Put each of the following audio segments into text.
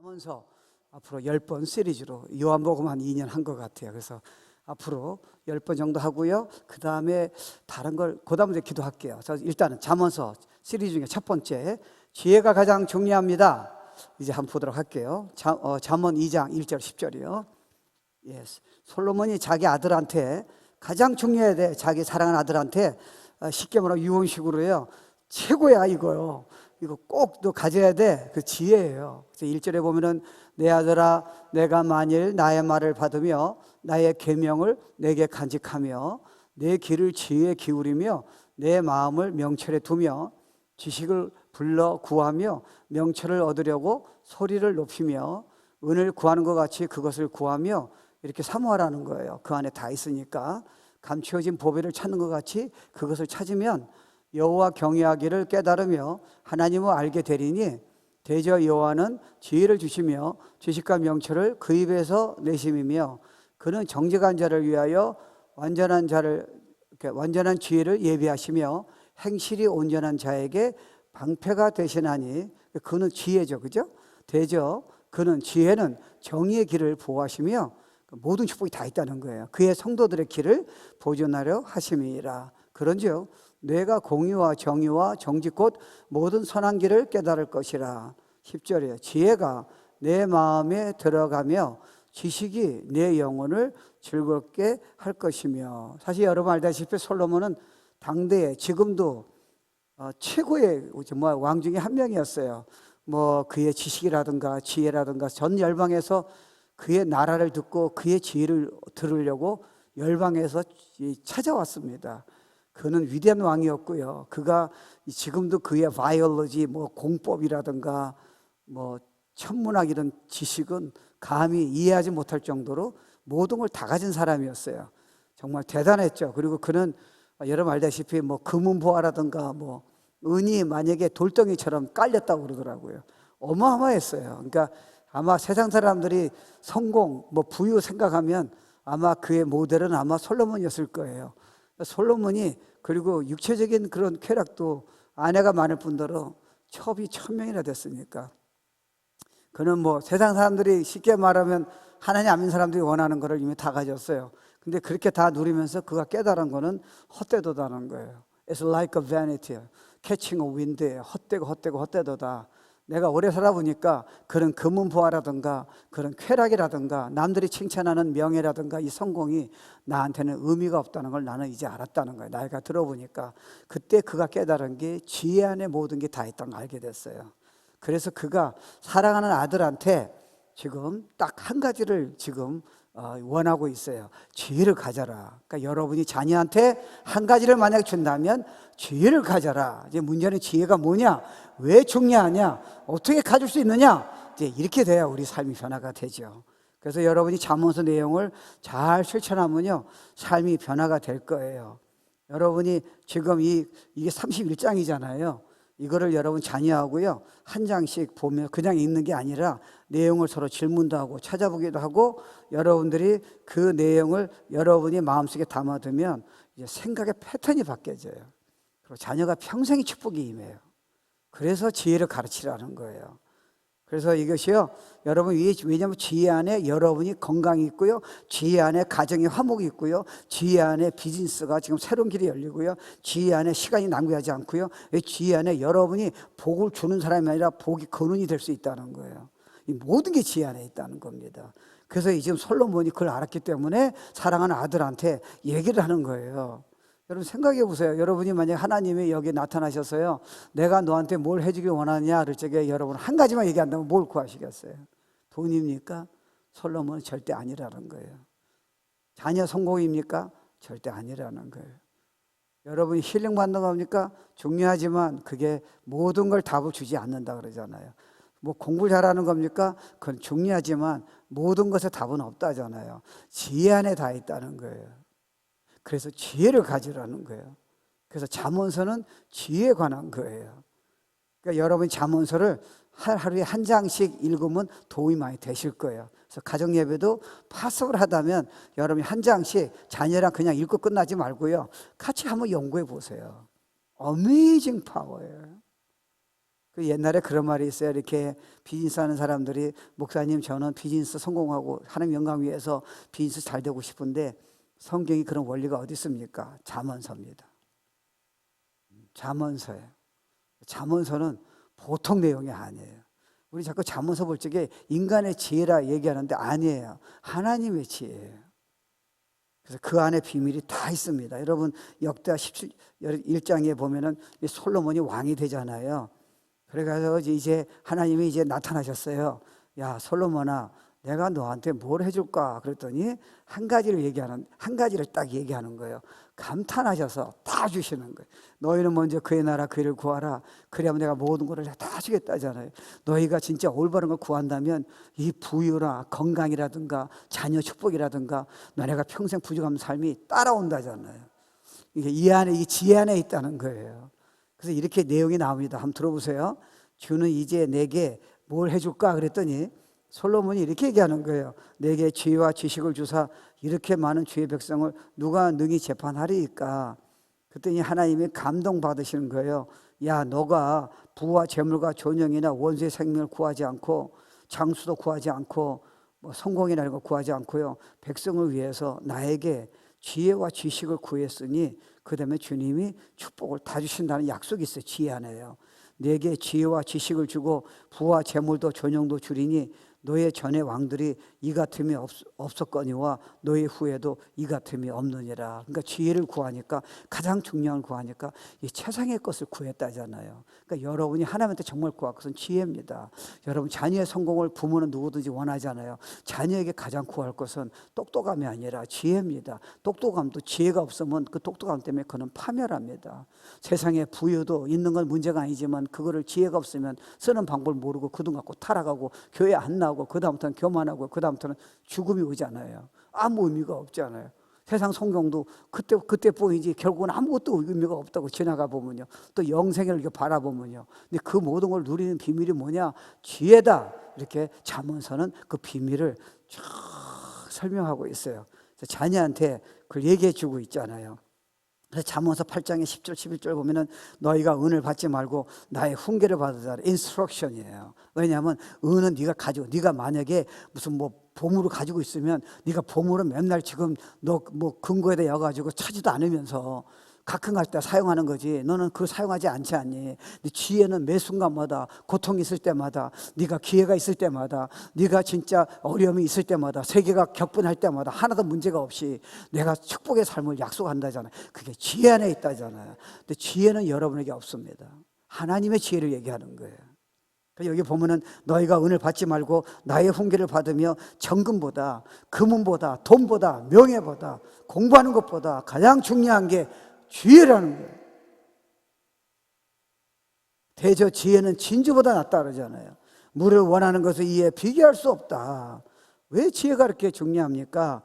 잠언서 앞으로 10번 시리즈로 요한복음 한 2년 한 것 같아요. 그래서 앞으로 10번 정도 하고요. 그 다음에 다른 걸 그 다음에 기도할게요. 일단은 잠언서 시리즈 중에 첫 번째, 지혜가 가장 중요합니다. 이제 한번 보도록 할게요. 잠언 2장 1절 10절이요. 솔로몬이 자기 아들한테 가장 중요해야 돼. 자기 사랑하는 아들한테 쉽게 말하면 유언식으로요. 최고야 이거요. 이거 꼭 너 가져야 돼. 그 지혜예요. 그래서 1절에 보면은 내 아들아 내가 만일 나의 말을 받으며 나의 계명을 내게 간직하며 내 귀를 지혜에 기울이며 내 마음을 명철에 두며 지식을 불러 구하며 명철을 얻으려고 소리를 높이며 은을 구하는 것 같이 그것을 구하며 이렇게 사모하라는 거예요. 그 안에 다 있으니까 감추어진 보배를 찾는 것 같이 그것을 찾으면 여호와 경외하기를 깨달으며 하나님을 알게 되리니 대저 여호와는 지혜를 주시며 지식과 명철을 그 입에서 내심이며 그는 정직한 자를 위하여 완전한 지혜를 예비하시며 행실이 온전한 자에게 방패가 되시나니 그는 지혜죠, 그죠? 대저 그는 지혜는 정의의 길을 보호하시며 모든 축복이 다 있다는 거예요. 그의 성도들의 길을 보존하려 하심이라. 그런즉 내가 공의와 정의와 정직 곧 모든 선한 길을 깨달을 것이라. 10절이에요. 지혜가 내 마음에 들어가며 지식이 내 영혼을 즐겁게 할 것이며. 사실 여러분 알다시피 솔로몬은 당대에 지금도 최고의 왕 중에 한 명이었어요. 그의 지식이라든가 지혜라든가 전 열방에서 그의 나라를 듣고 그의 지혜를 들으려고 열방에서 찾아왔습니다. 그는 위대한 왕이었고요. 그가 지금도 그의 바이올로지, 공법이라든가 천문학 이런 지식은 감히 이해하지 못할 정도로 모든 걸 다 가진 사람이었어요. 정말 대단했죠. 그리고 그는 여러분 알다시피 금은보화라든가 은이 만약에 돌덩이처럼 깔렸다고 그러더라고요. 어마어마했어요. 그러니까 아마 세상 사람들이 성공, 부유 생각하면 아마 그의 모델은 아마 솔로몬이었을 거예요. 솔로몬이 그리고 육체적인 그런 쾌락도 아내가 많을 뿐더러 첩이 1000명이나 됐으니까 그는 세상 사람들이 쉽게 말하면 하나님 안 믿는 사람들이 원하는 거를 이미 다 가졌어요. 근데 그렇게 다 누리면서 그가 깨달은 거는 헛되도다는 거예요. It's like a vanity, catching a wind예요. 헛되도다. 내가 오래 살아보니까 그런 금은보화라든가 그런 쾌락이라든가 남들이 칭찬하는 명예라든가 이 성공이 나한테는 의미가 없다는 걸 나는 이제 알았다는 거예요. 나이가 들어보니까 그때 그가 깨달은 게 지혜 안에 모든 게 다 있다는 걸 알게 됐어요. 그래서 그가 사랑하는 아들한테 지금 딱 한 가지를 지금 원하고 있어요. 지혜를 가져라. 그러니까 여러분이 자녀한테 한 가지를 만약에 준다면 지혜를 가져라. 이제 문제는 지혜가 뭐냐? 왜 중요하냐? 어떻게 가질 수 있느냐? 이제 이렇게 돼야 우리 삶이 변화가 되죠. 그래서 여러분이 잠언서 내용을 잘 실천하면요, 삶이 변화가 될 거예요. 여러분이 지금 이게 31장이잖아요. 이거를 여러분 자녀하고요 한 장씩 보면 그냥 읽는 게 아니라 내용을 서로 질문도 하고 찾아보기도 하고 여러분들이 그 내용을 여러분이 마음속에 담아두면 이제 생각의 패턴이 바뀌어져요. 그리고 자녀가 평생의 축복이 임해요. 그래서 지혜를 가르치라는 거예요. 그래서 이것이요 여러분 왜냐하면 지혜 안에 여러분이 건강이 있고요, 지혜 안에 가정의 화목이 있고요, 지혜 안에 비즈니스가 지금 새로운 길이 열리고요, 지혜 안에 시간이 낭비하지 않고요, 지혜 안에 여러분이 복을 주는 사람이 아니라 복이 근원이 될 수 있다는 거예요. 이 모든 게 지혜 안에 있다는 겁니다. 그래서 지금 솔로몬이 그걸 알았기 때문에 사랑하는 아들한테 얘기를 하는 거예요. 여러분 생각해 보세요. 여러분이 만약 하나님이 여기 나타나셔서요 내가 너한테 뭘 해주길 원하냐 그럴 적에 여러분 한 가지만 얘기한다면 뭘 구하시겠어요? 돈입니까? 솔로몬은 절대 아니라는 거예요. 자녀 성공입니까? 절대 아니라는 거예요. 여러분이 힐링 받는 겁니까? 중요하지만 그게 모든 걸 답을 주지 않는다 그러잖아요. 공부 잘하는 겁니까? 그건 중요하지만 모든 것에 답은 없다잖아요. 지혜 안에 다 있다는 거예요. 그래서 지혜를 가지라는 거예요. 그래서 잠언서는 지혜에 관한 거예요. 그러니까 여러분 잠언서를 하루에 한 장씩 읽으면 도움이 많이 되실 거예요. 그래서 가정예배도 파석을 하다면 여러분이 한 장씩 자녀랑 그냥 읽고 끝나지 말고요 같이 한번 연구해 보세요. 어메이징 파워예요. 그 옛날에 그런 말이 있어요. 이렇게 비즈니스 하는 사람들이 목사님 저는 비즈니스 성공하고 하나님 영광 위해서 비즈니스 잘 되고 싶은데 성경이 그런 원리가 어디 있습니까? 잠언서입니다. 잠언서예요. 잠언서는 보통 내용이 아니에요. 우리 자꾸 잠언서 볼 적에 인간의 지혜라 얘기하는데 아니에요. 하나님의 지혜예요. 그래서 그 안에 비밀이 다 있습니다. 여러분 역대하 17장에 보면은 솔로몬이 왕이 되잖아요. 그래서 이제 하나님이 이제 나타나셨어요. 야 솔로몬아, 내가 너한테 뭘 해줄까? 그랬더니 한 가지를 딱 얘기하는 거예요. 감탄하셔서 다 주시는 거예요. 너희는 먼저 그의 나라 그를 구하라. 그래야면 내가 모든 것을 다 주겠다잖아요. 너희가 진짜 올바른 걸 구한다면 이 부유나 건강이라든가 자녀 축복이라든가 너네가 평생 부족한 삶이 따라온다잖아요. 이게 이 안에, 이 지혜 안에 있다는 거예요. 그래서 이렇게 내용이 나옵니다. 한번 들어보세요. 주는 이제 내게 뭘 해줄까? 그랬더니 솔로몬이 이렇게 얘기하는 거예요. 내게 지혜와 지식을 주사 이렇게 많은 주의 백성을 누가 능히 재판하리이까? 그랬더니 하나님이 감동받으시는 거예요. 야 너가 부와 재물과 존영이나 원수의 생명을 구하지 않고 장수도 구하지 않고 뭐 성공이나 이런 거 구하지 않고요, 백성을 위해서 나에게 지혜와 지식을 구했으니 그 다음에 주님이 축복을 다 주신다는 약속이 있어요. 지혜 안에요. 내게 지혜와 지식을 주고 부와 재물도 존영도 주리니 너의 전의 왕들이 이 같음이 없었거니와 너의 후에도 이 같음이 없느니라. 그러니까 지혜를 구하니까, 가장 중요한 걸 구하니까 이 최상의 것을 구했다잖아요. 그러니까 여러분이 하나님한테 정말 구할 것은 지혜입니다. 여러분 자녀의 성공을 부모는 누구든지 원하잖아요. 자녀에게 가장 구할 것은 똑똑함이 아니라 지혜입니다. 똑똑함도 지혜가 없으면 그 똑똑함 때문에 그는 파멸합니다. 세상에 부유도 있는 건 문제가 아니지만 그거를 지혜가 없으면 쓰는 방법을 모르고 그 돈 갖고 타락하고 교회 안 나오고 그 다음부터는 교만하고 그 다음부터는 죽음이 오잖아요. 아무 의미가 없잖아요. 세상 성경도 그때 보이지 결국은 아무것도 의미가 없다고 지나가 보면요, 또 영생을 이렇게 바라보면요, 근데 그 모든 걸 누리는 비밀이 뭐냐? 지혜다. 이렇게 잠언서는 그 비밀을 쫙 설명하고 있어요. 자녀한테 그걸 얘기해 주고 있잖아요. 그래서 잠언서 8장의 10절 11절 보면은 너희가 은을 받지 말고 나의 훈계를 받으라. 인스트럭션이에요. 왜냐하면 은은 네가 만약에 무슨 뭐 보물을 가지고 있으면 네가 보물을 맨날 지금 너 뭐 근거에다 여가지고 차지도 않으면서 가끔 갈 때 사용하는 거지. 너는 그걸 사용하지 않지 않니? 네 지혜는 매 순간마다 고통이 있을 때마다, 네가 기회가 있을 때마다, 네가 진짜 어려움이 있을 때마다, 세계가 격분할 때마다 하나도 문제가 없이 내가 축복의 삶을 약속한다잖아요. 그게 지혜 안에 있다잖아요. 근데 지혜는 여러분에게 없습니다. 하나님의 지혜를 얘기하는 거예요. 여기 보면은 너희가 은을 받지 말고 나의 훈계를 받으며 정금보다 금은보다 돈보다 명예보다 공부하는 것보다 가장 중요한 게 지혜라는 거예요. 대저 지혜는 진주보다 낫다 그러잖아요. 물을 원하는 것을 이에 비교할 수 없다. 왜 지혜가 그렇게 중요합니까?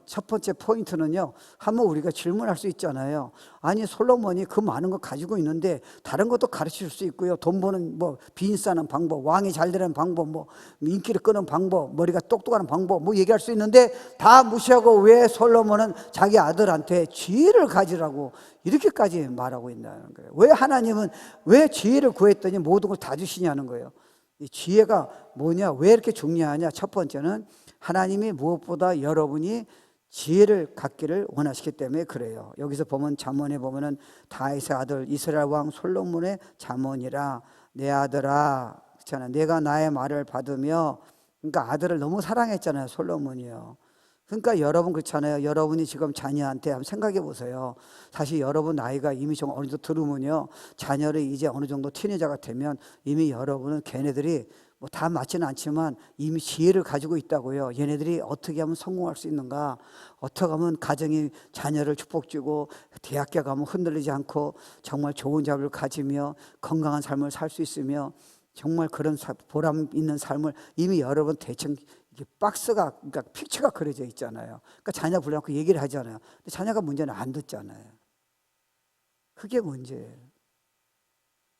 첫 번째 포인트는요, 한번 우리가 질문할 수 있잖아요. 아니 솔로몬이 그 많은 거 가지고 있는데 다른 것도 가르칠 수 있고요, 돈 버는 뭐 비즈니스 하는 방법, 왕이 잘 되는 방법, 뭐 인기를 끄는 방법, 머리가 똑똑한 방법 뭐 얘기할 수 있는데 다 무시하고 왜 솔로몬은 자기 아들한테 지혜를 가지라고 이렇게까지 말하고 있다는 거예요. 왜 하나님은 왜 지혜를 구했더니 모든 걸 다 주시냐는 거예요. 이 지혜가 뭐냐, 왜 이렇게 중요하냐? 첫 번째는 하나님이 무엇보다 여러분이 지혜를 갖기를 원하시기 때문에 그래요. 여기서 보면 잠언에 보면은 다윗의 아들 이스라엘 왕 솔로몬의 잠언이라 내 아들아, 그렇잖아요. 내가 나의 말을 받으며, 그러니까 아들을 너무 사랑했잖아요, 솔로몬이요. 그러니까 여러분 그렇잖아요. 여러분이 지금 자녀한테 한번 생각해 보세요. 사실 여러분 나이가 이미 좀 어느 정도 들으면요, 자녀를 이제 어느 정도 티네이저가 되면 이미 여러분은 걔네들이 뭐 다 맞지는 않지만 이미 지혜를 가지고 있다고요. 얘네들이 어떻게 하면 성공할 수 있는가, 어떻게 하면 가정이 자녀를 축복주고 대학교 가면 흔들리지 않고 정말 좋은 자를 가지며 건강한 삶을 살 수 있으며 정말 그런 보람 있는 삶을 이미 여러분 대충 이게 박스가, 그러니까 픽처가 그려져 있잖아요. 그러니까 자녀 불러놓고 얘기를 하잖아요. 근데 자녀가 문제는 안 듣잖아요. 그게 문제예요.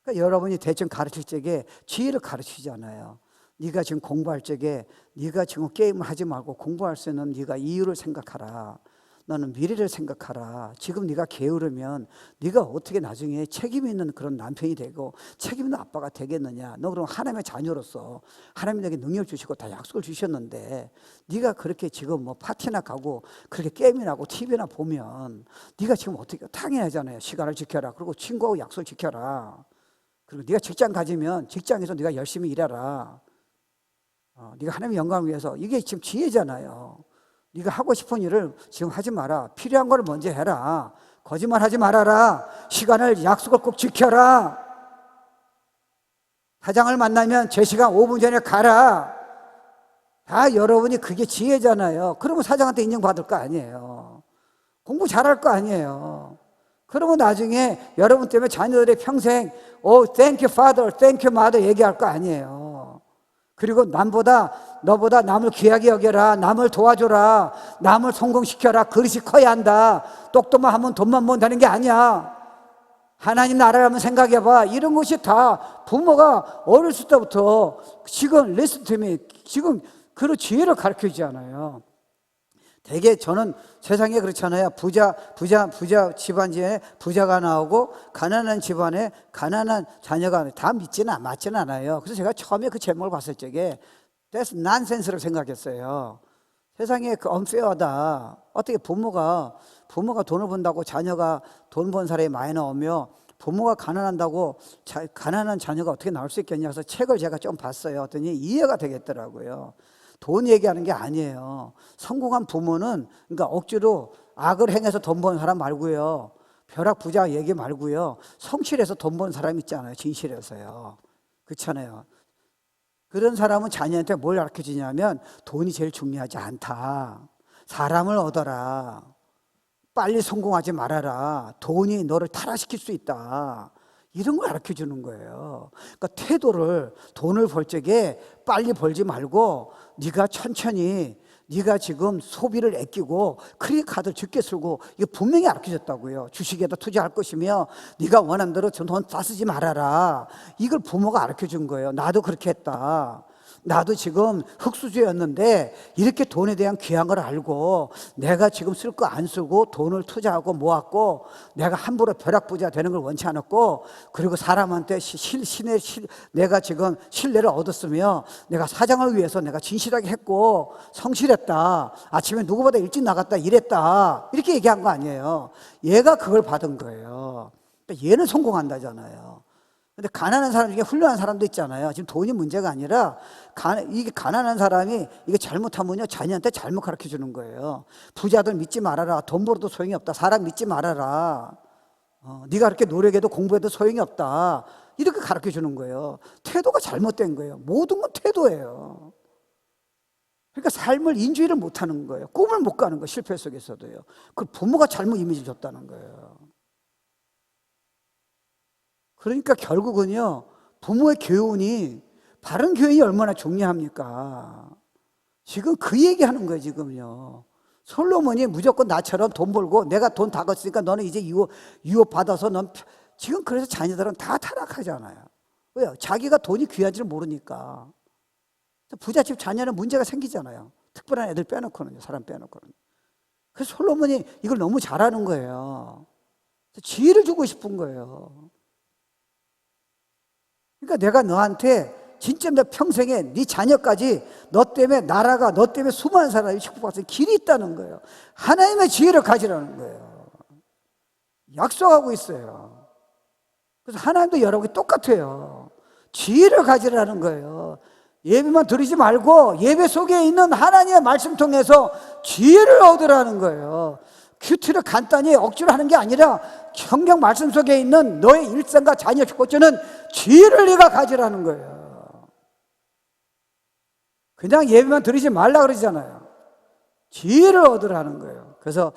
그러니까 여러분이 대충 가르칠 적에 지혜를 가르치잖아요. 네가 지금 공부할 적에 네가 지금 게임을 하지 말고 공부할 수 있는 네가 이유를 생각하라. 너는 미래를 생각하라. 지금 네가 게으르면 네가 어떻게 나중에 책임 있는 그런 남편이 되고 책임 있는 아빠가 되겠느냐. 너 그럼 하나님의 자녀로서 하나님이 너에게 능력 주시고 다 약속을 주셨는데 네가 그렇게 지금 뭐 파티나 가고 그렇게 게임이나 하고 TV나 보면 네가 지금 어떻게 당연하잖아요. 시간을 지켜라. 그리고 친구하고 약속을 지켜라. 그리고 네가 직장 가지면 직장에서 네가 열심히 일해라. 네가 하나님의 영광을 위해서. 이게 지금 지혜잖아요. 네가 하고 싶은 일을 지금 하지 마라. 필요한 걸 먼저 해라. 거짓말 하지 말아라. 시간을 약속을 꼭 지켜라. 사장을 만나면 제 시간 5분 전에 가라. 다 여러분이 그게 지혜잖아요. 그러면 사장한테 인정받을 거 아니에요. 공부 잘할 거 아니에요. 그러면 나중에 여러분 때문에 자녀들의 평생 thank you father, thank you mother 얘기할 거 아니에요. 그리고 너보다 남을 귀하게 여겨라. 남을 도와줘라. 남을 성공시켜라. 그릇이 커야 한다. 똑똑만 하면 돈만 모으면 되는 게 아니야. 하나님 나라를 한번 생각해봐. 이런 것이 다 부모가 어렸을 때부터 지금 레슨팀이 지금 그런 지혜를 가르쳐주지 않아요. 되게 저는 세상에 그렇잖아요. 부자 집안에 부자가 나오고 가난한 집안에 가난한 자녀가 다 맞지는 않아요. 그래서 제가 처음에 그 제목을 봤을 적에 that's nonsense라고 생각했어요. 세상에 그 unfair하다. 어떻게 부모가 돈을 번다고 자녀가 돈 번 사람이 많이 나오며 부모가 가난한다고 가난한 자녀가 어떻게 나올 수 있겠냐. 그래서 책을 제가 좀 봤어요. 어떠니 이해가 되겠더라고요. 돈 얘기하는 게 아니에요. 성공한 부모는 그러니까 억지로 악을 행해서 돈 버는 사람 말고요. 벼락 부자 얘기 말고요. 성실해서 돈 버는 사람 있잖아요. 진실해서요. 그렇잖아요. 그런 사람은 자녀한테 뭘 가르쳐주냐면 돈이 제일 중요하지 않다. 사람을 얻어라. 빨리 성공하지 말아라. 돈이 너를 타락시킬 수 있다. 이런 걸 가르쳐주는 거예요. 그러니까 태도를 돈을 벌 적에 빨리 벌지 말고 네가 천천히 네가 지금 소비를 아끼고 크레딧 카드를 적게 쓰고 이거 분명히 가르쳐줬다고요. 주식에다 투자할 것이며 네가 원하는 대로 돈 다 쓰지 말아라. 이걸 부모가 가르쳐준 거예요. 나도 그렇게 했다. 나도 지금 흙수저였는데 이렇게 돈에 대한 귀한 걸 알고 내가 지금 쓸 거 안 쓰고 돈을 투자하고 모았고 내가 함부로 벼락부자 되는 걸 원치 않았고 그리고 사람한테 내가 지금 신뢰를 얻었으며 내가 사장을 위해서 내가 진실하게 했고 성실했다. 아침에 누구보다 일찍 나갔다 일했다. 이렇게 얘기한 거 아니에요. 얘가 그걸 받은 거예요. 그러니까 얘는 성공한다잖아요. 근데 가난한 사람 중에 훌륭한 사람도 있잖아요. 지금 돈이 문제가 아니라 이게 가난한 사람이 이게 잘못하면요 자녀한테 잘못 가르쳐 주는 거예요. 부자들 믿지 말아라. 돈 벌어도 소용이 없다. 사람 믿지 말아라. 네가 그렇게 노력해도 공부해도 소용이 없다. 이렇게 가르쳐 주는 거예요. 태도가 잘못된 거예요. 모든 건 태도예요. 그러니까 삶을 인주의를 못하는 거예요. 꿈을 못 가는 거예요. 실패 속에서도요. 그 부모가 잘못 이미지를 줬다는 거예요. 그러니까 결국은요 부모의 교훈이 바른 교훈이 얼마나 중요합니까? 지금 그 얘기하는 거예요. 지금요 솔로몬이 무조건 나처럼 돈 벌고 내가 돈 다 걷으니까 너는 이제 유업 받아서 넌 지금 그래서 자녀들은 다 타락하잖아요. 왜요? 자기가 돈이 귀한지를 모르니까. 부잣집 자녀는 문제가 생기잖아요. 특별한 애들 빼놓고는요. 사람 빼놓고는. 그래서 솔로몬이 이걸 너무 잘하는 거예요. 지혜를 주고 싶은 거예요. 그러니까 내가 너한테 진짜 내 평생에 네 자녀까지 너 때문에 나라가 너 때문에 수많은 사람이 축복받을 길이 있다는 거예요. 하나님의 지혜를 가지라는 거예요. 약속하고 있어요. 그래서 하나님도 여러분이 똑같아요. 지혜를 가지라는 거예요. 예배만 드리지 말고 예배 속에 있는 하나님의 말씀 통해서 지혜를 얻으라는 거예요. 큐티를 간단히 억지로 하는 게 아니라 성경 말씀 속에 있는 너의 일생과 자녀 축복주는 지혜를 네가 가지라는 거예요. 그냥 예배만 드리지 말라 그러잖아요. 지혜를 얻으라는 거예요. 그래서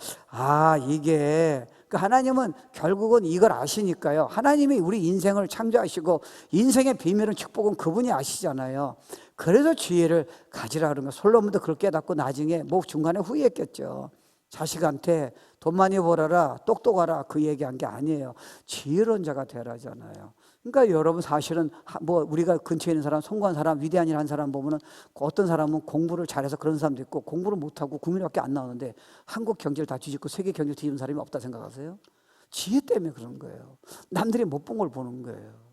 이게 하나님은 결국은 이걸 아시니까요. 하나님이 우리 인생을 창조하시고 인생의 비밀은 축복은 그분이 아시잖아요. 그래서 지혜를 가지라 그런 거예요. 솔로몬도 그걸 깨닫고 나중에 중간에 후회했겠죠. 자식한테 돈 많이 벌어라, 똑똑하라 그 얘기한 게 아니에요. 지혜로운 자가 되라잖아요. 그러니까 여러분 사실은 뭐 우리가 근처에 있는 사람, 성공한 사람, 위대한 일 한 사람 보면은 어떤 사람은 공부를 잘해서 그런 사람도 있고 공부를 못하고 국민밖에 안 나오는데 한국 경제를 다 뒤집고 세계 경제를 뒤집는 사람이 없다 생각하세요? 지혜 때문에 그런 거예요. 남들이 못 본 걸 보는 거예요.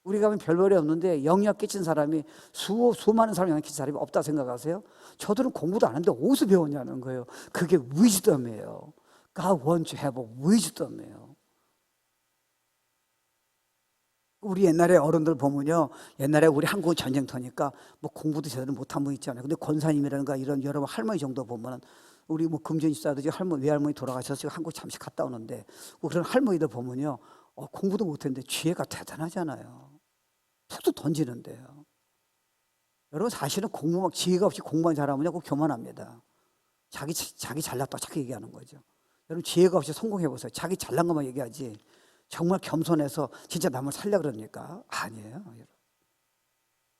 우리가 하면 별볼이 없는데 영향 끼친 사람이 수많은 사람이 영향 끼친 사람이 없다 생각하세요? 저들은 공부도 안 했는데 어디서 배웠냐는 거예요. 그게 위즈덤이에요. God wants to have a wisdom이에요. 우리 옛날에 어른들 보면요, 옛날에 우리 한국 전쟁터니까 뭐 공부도 제대로 못한 분 있잖아요. 근데 권사님이라든가 이런 여러분 할머니 정도 보면은 우리 뭐 금전 집사도 할머니 외할머니 돌아가셔서 지금 한국 잠시 갔다 오는데 그런 할머니들 보면요, 공부도 못했는데 지혜가 대단하잖아요. 툭툭 던지는데요. 여러분 사실은 공부 막 지혜가 없이 공부만 잘하면요, 그거 교만합니다. 자기 잘났다고 자꾸 얘기하는 거죠. 여러분 지혜가 없이 성공해 보세요. 자기 잘난 것만 얘기하지. 정말 겸손해서 진짜 남을 살려 그러니까 아니에요.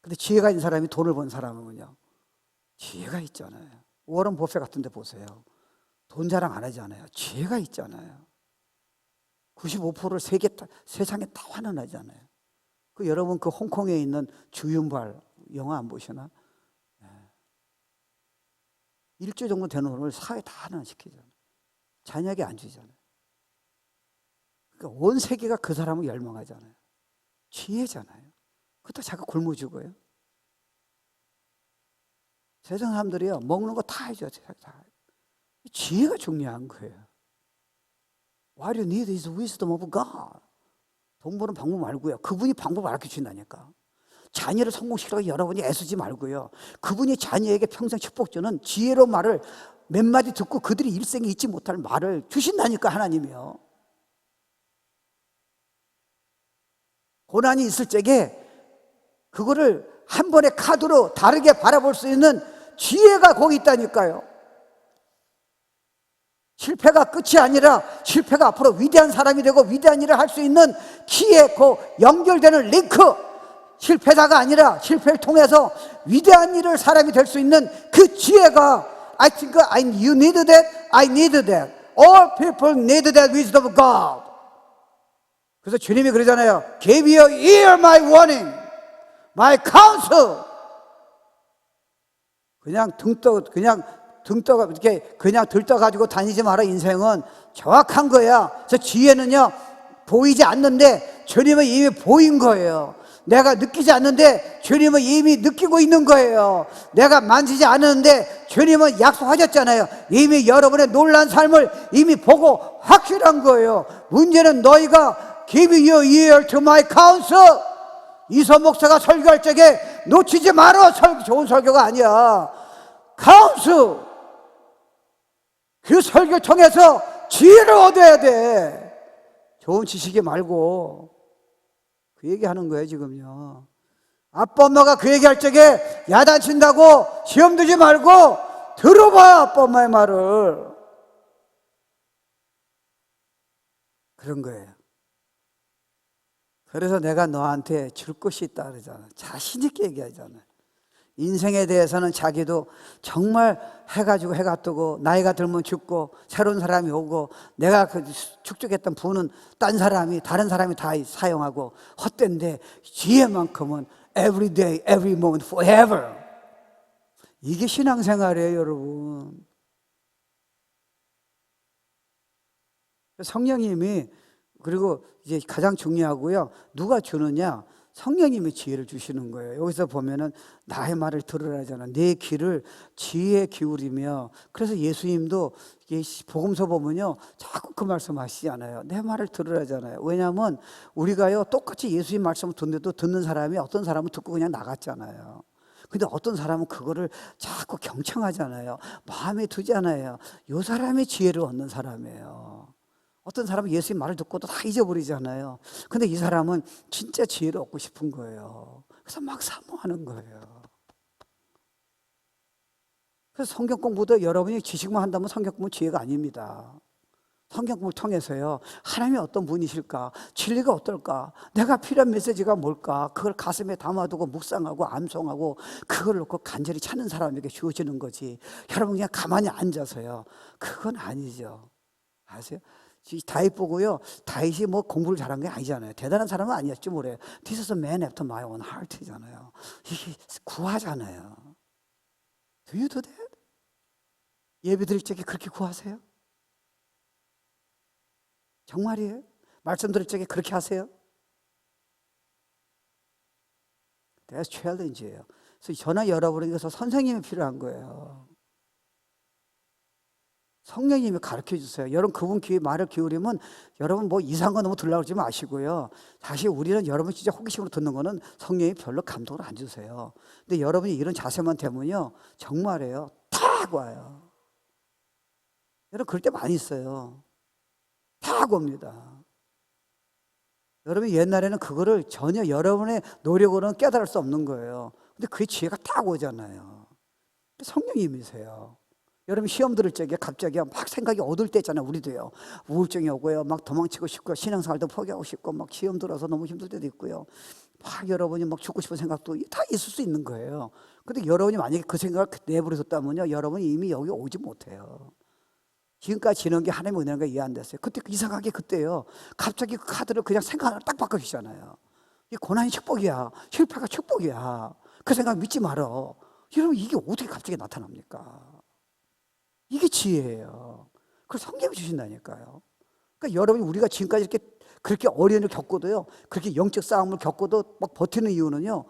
근데 지혜가 있는 사람이 돈을 번 사람은요, 지혜가 있잖아요. 워런 버핏 같은 데 보세요. 돈 자랑 안 하잖아요. 지혜가 있잖아요. 95%를 세상에 다 환원하잖아요. 여러분 그 홍콩에 있는 주윤발 영화 안 보시나? 1조 정도 되는 돈을 사회에 다 환원시키잖아요. 잔약이 안 주잖아요. 그러니까 온 세계가 그 사람을 열망하잖아요. 지혜잖아요. 그것도 자꾸 굶어 죽어요. 세상 사람들이요, 먹는 거 다 해줘요. 다. 지혜가 중요한 거예요. What you need is wisdom of God. 돈 버는 방법 말고요. 그분이 방법을 알려 주신다니까. 자녀를 성공시키려고 여러분이 애쓰지 말고요. 그분이 자녀에게 평생 축복 주는 지혜로운 말을 몇 마디 듣고 그들이 일생에 잊지 못할 말을 주신다니까, 하나님이요. 고난이 있을 적에 그거를 한 번의 카드로 다르게 바라볼 수 있는 지혜가 거기 있다니까요. 실패가 끝이 아니라 실패가 앞으로 위대한 사람이 되고 위대한 일을 할 수 있는 키에 그 연결되는 링크, 실패자가 아니라 실패를 통해서 위대한 일을 사람이 될 수 있는 그 지혜가 I think you need that, I need that. All people need that wisdom of God. 그래서 주님이 그러잖아요. Give your ear my warning, my counsel. 그냥 이렇게 그냥 들떠가지고 다니지 마라. 인생은 정확한 거야. 그래서 지혜는요, 보이지 않는데 주님은 이미 보인 거예요. 내가 느끼지 않는데 주님은 이미 느끼고 있는 거예요. 내가 만지지 않았는데 주님은 약속하셨잖아요. 이미 여러분의 놀란 삶을 이미 보고 확실한 거예요. 문제는 너희가 give your ear to my counsel. 이선 목사가 설교할 적에 놓치지 마라. 좋은 설교가 아니야. counsel. 그 설교를 통해서 지혜를 얻어야 돼. 좋은 지식이 말고. 그 얘기하는 거예요 지금요. 아빠 엄마가 그 얘기할 적에 야단친다고 시험 들지 말고 들어봐, 아빠 엄마의 말을. 그런 거예요. 그래서 내가 너한테 줄 것이 있다 그러잖아. 자신 있게 얘기하잖아요. 인생에 대해서는 자기도 정말 해가지고 해가 뜨고 나이가 들면 죽고 새로운 사람이 오고 내가 그 축적했던 부는 다른 사람이 다 사용하고 헛된데 지혜만큼은 every day, every moment, forever. 이게 신앙생활이에요, 여러분. 성령님이, 그리고 이제 가장 중요하고요, 누가 주느냐? 성령님이 지혜를 주시는 거예요. 여기서 보면은 나의 말을 들으라잖아. 내 귀를 지혜에 기울이며. 그래서 예수님도 복음서 보면요, 자꾸 그 말씀 하시잖아요. 내 말을 들으라잖아요. 왜냐하면 우리가요, 똑같이 예수님 말씀을 듣는데도 듣는 사람이 어떤 사람은 듣고 그냥 나갔잖아요. 근데 어떤 사람은 그거를 자꾸 경청하잖아요. 마음에 두잖아요. 이 사람이 지혜를 얻는 사람이에요. 어떤 사람은 예수님 말을 듣고도 다 잊어버리잖아요. 근데 이 사람은 진짜 지혜를 얻고 싶은 거예요. 그래서 막 사모하는 거예요. 그래서 성경 공부도 여러분이 지식만 한다면 성경 공부는 지혜가 아닙니다. 성경 공부를 통해서요, 하나님이 어떤 분이실까? 진리가 어떨까? 내가 필요한 메시지가 뭘까? 그걸 가슴에 담아두고 묵상하고 암송하고 그걸 놓고 간절히 찾는 사람에게 주어지는 거지. 여러분 그냥 가만히 앉아서요, 그건 아니죠. 아세요? 다윗 보고요. 다윗이 뭐 공부를 잘한 게 아니잖아요. 대단한 사람은 아니었지 뭐래. This is a man after my own heart잖아요. 이게 구하잖아요. Do you do that? 예배 드릴 적에 그렇게 구하세요? 정말이에요? 말씀 드릴 적에 그렇게 하세요? That's challenge예요. 그래서 저나 여러분에게서 선생님이 필요한 거예요. 성령님이 가르쳐 주세요. 여러분 그분 귀에 말을 기울이면 여러분 뭐 이상한 거 너무 들라오지 마시고요. 사실 우리는 여러분 진짜 호기심으로 듣는 거는 성령이 별로 감동을 안 주세요. 근데 여러분이 이런 자세만 되면요 정말이에요. 탁 와요. 여러분 그럴 때 많이 있어요. 탁 옵니다. 여러분 옛날에는 그거를 전혀 여러분의 노력으로는 깨달을 수 없는 거예요. 근데 그게 지혜가 딱 오잖아요. 성령님이세요. 여러분 시험 들을 적에 갑자기 막 생각이 어두울 때 있잖아요. 우리도요. 우울증이 오고요. 막 도망치고 싶고요. 신앙생활도 포기하고 싶고 막 시험 들어서 너무 힘들 때도 있고요. 막 여러분이 막 죽고 싶은 생각도 다 있을 수 있는 거예요. 근데 여러분이 만약에 그 생각을 내버렸었다면요. 여러분이 이미 여기 오지 못해요. 지금까지 지는 게 하나님의 은혜가 이해 안 됐어요. 그때 이상하게 그때요. 갑자기 그 카드를 그냥 생각을 딱 바꿔주잖아요. 이 고난이 축복이야. 실패가 축복이야. 그 생각 믿지 말어. 여러분 이게 어떻게 갑자기 나타납니까? 이게 지혜예요. 그걸 성령이 주신다니까요. 그러니까 여러분이 우리가 지금까지 이렇게 그렇게 어려움을 겪고도요. 그렇게 영적 싸움을 겪고도 막 버티는 이유는요.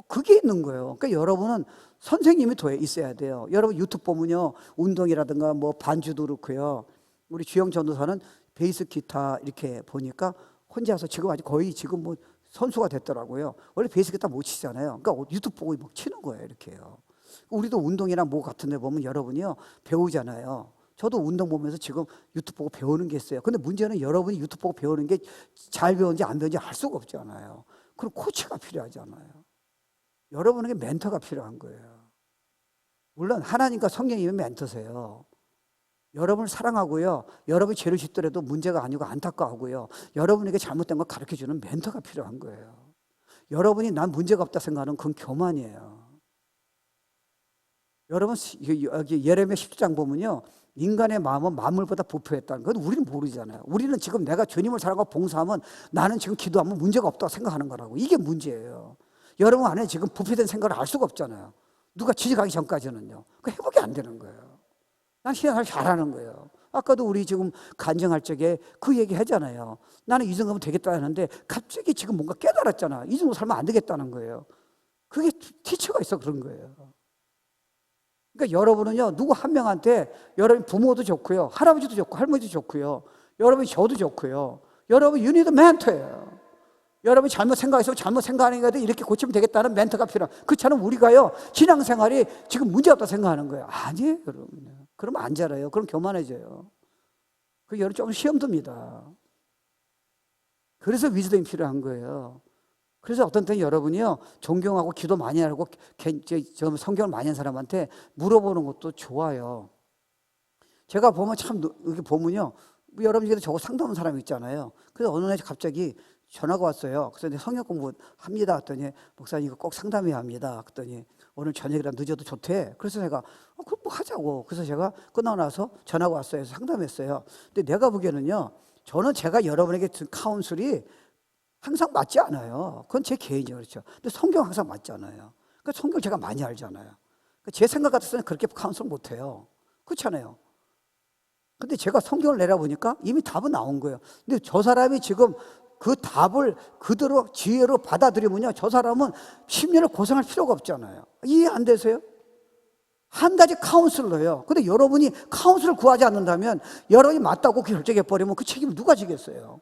그게 있는 거예요. 그러니까 여러분은 선생님이 더 있어야 돼요. 여러분 유튜브 보면요. 운동이라든가 뭐 반주도 그렇고요. 우리 주영 전도사는 베이스 기타 이렇게 보니까 혼자서 지금 아직 거의 지금 뭐 선수가 됐더라고요. 원래 베이스 기타 못 치잖아요. 그러니까 유튜브 보고 막 치는 거예요. 이렇게요. 우리도 운동이나 뭐 같은 데 보면 여러분이요. 배우잖아요. 저도 운동 보면서 지금 유튜브 보고 배우는 게 있어요. 근데 문제는 여러분이 유튜브 보고 배우는 게 잘 배운지 안 배운지 알 수가 없잖아요. 그럼 코치가 필요하잖아요. 여러분에게 멘토가 필요한 거예요. 물론 하나님과 성령님이 멘토세요. 여러분을 사랑하고요. 여러분이 죄를 짓더라도 문제가 아니고 안타까워하고요. 여러분에게 잘못된 걸 가르쳐주는 멘토가 필요한 거예요. 여러분이 난 문제가 없다 생각하는 그건 교만이에요. 여러분 여기 예레미야 10장 보면요. 인간의 마음은 만물보다 부패했다는 건 우리는 모르잖아요. 우리는 지금 내가 주님을 사랑하고 봉사하면 나는 지금 기도하면 문제가 없다고 생각하는 거라고. 이게 문제예요. 여러분 안에 지금 부패된 생각을 알 수가 없잖아요. 누가 지지가기 전까지는요. 그 회복이 안 되는 거예요. 난 신앙을 잘하는 거예요. 아까도 우리 지금 간증할 적에 그 얘기 하잖아요. 나는 이 정도면 되겠다 하는데 갑자기 지금 뭔가 깨달았잖아. 이 정도 살면 안 되겠다는 거예요. 그게 티처가 있어 그런 거예요. 그러니까 여러분은요, 누구 한 명한테 여러분 부모도 좋고요, 할아버지도 좋고, 할머니도 좋고요, 여러분 저도 좋고요, 여러분 you need a mentor예요. 여러분이 잘못 생각해서 잘못 생각하는 거에 이렇게 고치면 되겠다는 멘토가 필요한. 그렇잖아요. 우리가요, 신앙생활이 지금 문제없다 생각하는 거예요. 아니에요, 여러분. 그러면 안 자라요. 그럼 교만해져요. 그 여러분 조금 시험 듭니다. 그래서 위즈덤이 필요한 거예요. 그래서 어떤 때는 여러분이요, 존경하고 기도 많이 하고 성경을 많이 한 사람한테 물어보는 것도 좋아요. 제가 보면 참, 여기 보면요, 여러분 중에도 저거 상담한 사람이 있잖아요. 그래서 어느 날 갑자기 전화가 왔어요. 그래서 성경 공부합니다. 그랬더니 목사님 이거 꼭 상담해야 합니다. 그랬더니 오늘 저녁이라 늦어도 좋대. 그래서 제가 그럼 뭐 하자고. 그래서 제가 끝나고 나서 전화가 왔어요. 그래서 상담했어요. 근데 내가 보기에는요, 저는 제가 여러분에게 준 카운슬이 항상 맞지 않아요. 그건 제 개인이죠. 그렇죠. 근데 성경 항상 맞잖아요. 그러니까 성경 제가 많이 알잖아요. 그러니까 제 생각 같아서는 그렇게 카운슬 못해요. 그렇잖아요. 근데 제가 성경을 내려보니까 이미 답은 나온 거예요. 근데 저 사람이 지금 그 답을 그대로 지혜로 받아들이면요, 저 사람은 10년을 고생할 필요가 없잖아요. 이해 안 되세요? 한 가지 카운슬러예요. 근데 여러분이 카운슬을 구하지 않는다면, 여러분이 맞다고 결정해버리면 그 책임을 누가 지겠어요?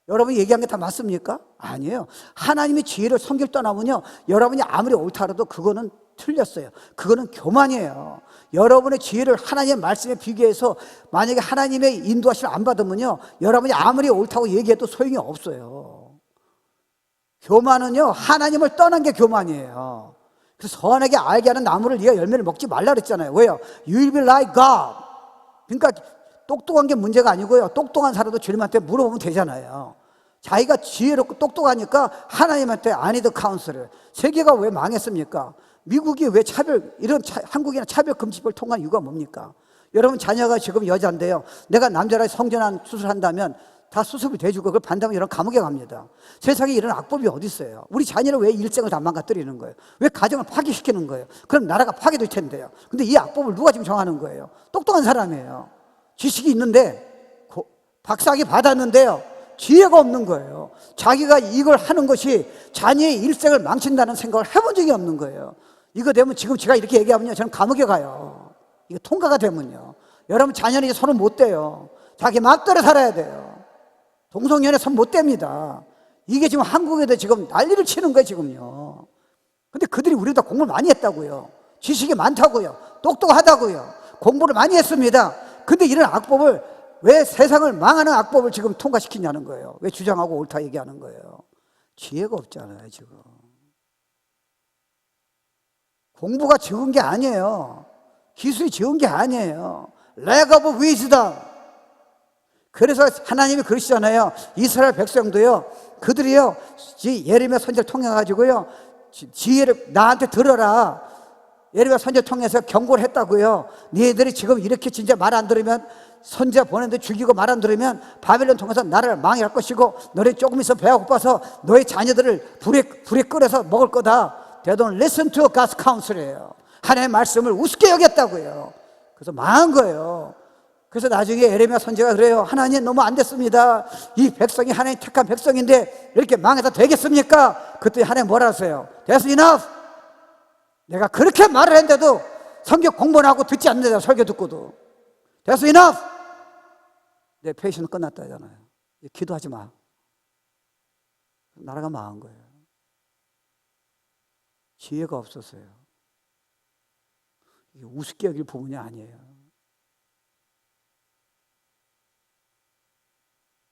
여러분이 얘기한 게 다 맞습니까? 아니에요. 하나님의 지혜를 섬길 떠나면요, 여러분이 아무리 옳다 하도 그거는 틀렸어요. 그거는 교만이에요. 여러분의 지혜를 하나님의 말씀에 비교해서 만약에 하나님의 인도하심을 안 받으면요, 여러분이 아무리 옳다고 얘기해도 소용이 없어요. 교만은요, 하나님을 떠난 게 교만이에요. 그래서 선하게 알게 하는 나무를 네가 열매를 먹지 말라 그랬잖아요. 왜요? You will be like God. 그러니까 똑똑한 게 문제가 아니고요, 똑똑한 사람도 주님한테 물어보면 되잖아요. 자기가 지혜롭고 똑똑하니까 하나님한테 아니드 카운슬을. 세계가 왜 망했습니까? 미국이 왜 한국이나 차별금지법을 통과한 이유가 뭡니까? 여러분 자녀가 지금 여자인데요, 내가 남자라 성전환 수술한다면 다 수습이 돼주고 그걸 반대하면 여러분 감옥에 갑니다. 세상에 이런 악법이 어디 있어요? 우리 자녀를 왜 일생을 다 망가뜨리는 거예요? 왜 가정을 파괴시키는 거예요? 그럼 나라가 파괴될 텐데요. 근데 이 악법을 누가 지금 정하는 거예요? 똑똑한 사람이에요. 지식이 있는데 박사학위 받았는데요, 지혜가 없는 거예요. 자기가 이걸 하는 것이 자녀의 일생을 망친다는 생각을 해본 적이 없는 거예요. 이거 되면 지금 제가 이렇게 얘기하면요, 저는 감옥에 가요. 이거 통과가 되면요, 여러분 자녀는 이제 손을 못 대요. 자기 마음대로 살아야 돼요. 동성연애 손 못 댑니다. 이게 지금 한국에도 지금 난리를 치는 거예요 지금요. 근데 그들이 우리보다 공부를 많이 했다고요. 지식이 많다고요. 똑똑하다고요. 공부를 많이 했습니다. 근데 이런 악법을, 왜 세상을 망하는 악법을 지금 통과시키냐는 거예요. 왜 주장하고 옳다 얘기하는 거예요? 지혜가 없잖아요 지금. 공부가 적은 게 아니에요. 기술이 적은 게 아니에요. Lack of wisdom. 그래서 하나님이 그러시잖아요. 이스라엘 백성도요, 그들이요 예레미야 선지자를 통해 가지고요 지혜를 나한테 들어라. 예레미야 선지자를 통해서 경고를 했다고요. 너희들이 지금 이렇게 진짜 말 안 들으면, 선지자 보냈는데 죽이고 말 안 들으면 바벨론 통해서 나라를 망할 것이고, 너희 조금 있어 배가 고파서 너희 자녀들을 불에 끓여서 먹을 거다. They don't listen to God's counsel이에요. 하나님의 말씀을 우습게 여겼다고요. 그래서 망한 거예요. 그래서 나중에 예레미야 선지자가 그래요. 하나님 너무 안 됐습니다. 이 백성이 하나님 택한 백성인데 이렇게 망해서 되겠습니까? 그때 하나님 뭐라 하세요? That's enough. 내가 그렇게 말을 했는데도 성경 공부는 하고 듣지 않는다. 설교 듣고도. That's enough. 내 페이션은 끝났다 하잖아요. 기도하지 마. 나라가 망한 거예요. 지혜가 없었어요. 이게 우습게 여길 부분이 아니에요.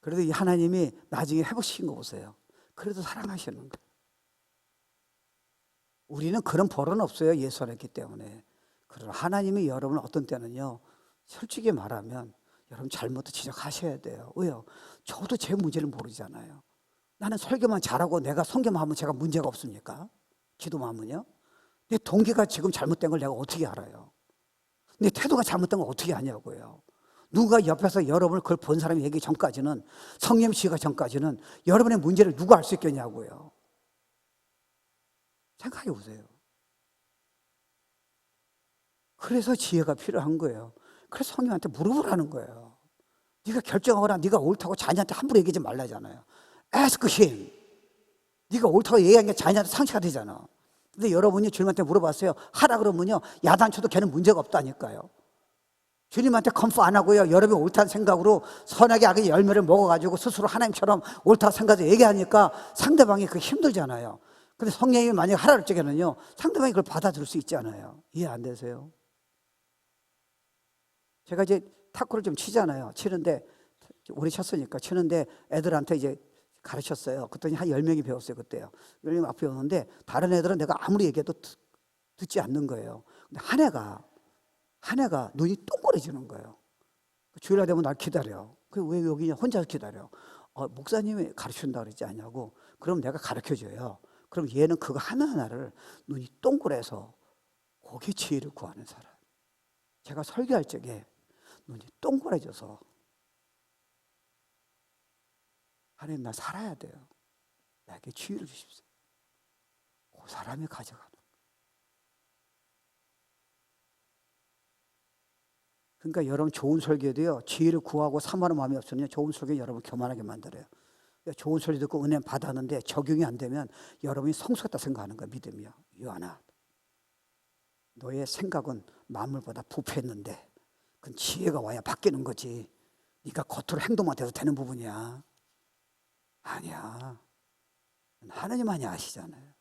그래도 이 하나님이 나중에 회복시킨 거 보세요. 그래도 사랑하시는 거예요. 우리는 그런 벌은 없어요. 예수 안에 있기 때문에. 그러나 하나님이 여러분을 어떤 때는요, 솔직히 말하면 여러분 잘못도 지적하셔야 돼요. 왜요? 저도 제 문제를 모르잖아요. 나는 설교만 잘하고 내가 성경만 하면 제가 문제가 없습니까? 기도만 하면요. 내 동기가 지금 잘못된 걸 내가 어떻게 알아요? 내 태도가 잘못된 걸 어떻게 아냐고요. 누가 옆에서 여러분을 그걸 본 사람이 얘기 전까지는, 성령 씨가 전까지는 여러분의 문제를 누가 알 수 있겠냐고요. 생각해 보세요. 그래서 지혜가 필요한 거예요. 그래서 성령한테 물어보라는 하는 거예요. 네가 결정하거나 네가 옳다고 자녀한테 함부로 얘기하지 말라잖아요. Ask him. 네가 옳다고 얘기한 게 자녀한테 상처가 되잖아. 근데 여러분이 주님한테 물어봤어요. 하라 그러면요, 야단쳐도 걔는 문제가 없다니까요. 주님한테 컴포 안 하고요, 여러분이 옳다는 생각으로 선하게 악의 열매를 먹어가지고 스스로 하나님처럼 옳다고 생각해서 얘기하니까 상대방이 그게 힘들잖아요. 근데 성령이 만약에 하라를 적에는요, 상대방이 그걸 받아들일 수 있잖아요. 이해 안 되세요? 제가 이제 탁구를 좀 치잖아요. 치는데, 오래 쳤으니까 치는데 애들한테 이제 가르쳤어요. 그랬더니 한 10명이 배웠어요. 그때요. 10명 앞에 배웠는데 다른 애들은 내가 아무리 얘기해도 듣지 않는 거예요. 근데 한 애가 눈이 동그래지는 거예요. 주일날 되면 날 기다려. 왜 여기 혼자서 기다려? 목사님이 가르친다 그러지 않냐고. 그럼 내가 가르쳐줘요. 그럼 얘는 그거 하나하나를 눈이 동그래서 거기에 지혜를 구하는 사람. 제가 설교할 적에 눈이 동그래져서 하나님 나 살아야 돼요. 나에게 지혜를 주십시오. 그 사람이 가져가는. 그러니까 여러분 좋은 설교도요, 지혜를 구하고 사모하는 마음이 없으면 좋은 설교 여러분 교만하게 만들어요. 좋은 소리 듣고 은혜 받았는데 적용이 안 되면 여러분이 성숙했다 생각하는 거야. 믿음이요. 요한아, 너의 생각은 만물보다 부패했는데 그건 지혜가 와야 바뀌는 거지. 네가 겉으로 행동만 돼도 되는 부분이야. 아니야. 하나님만이 아시잖아요.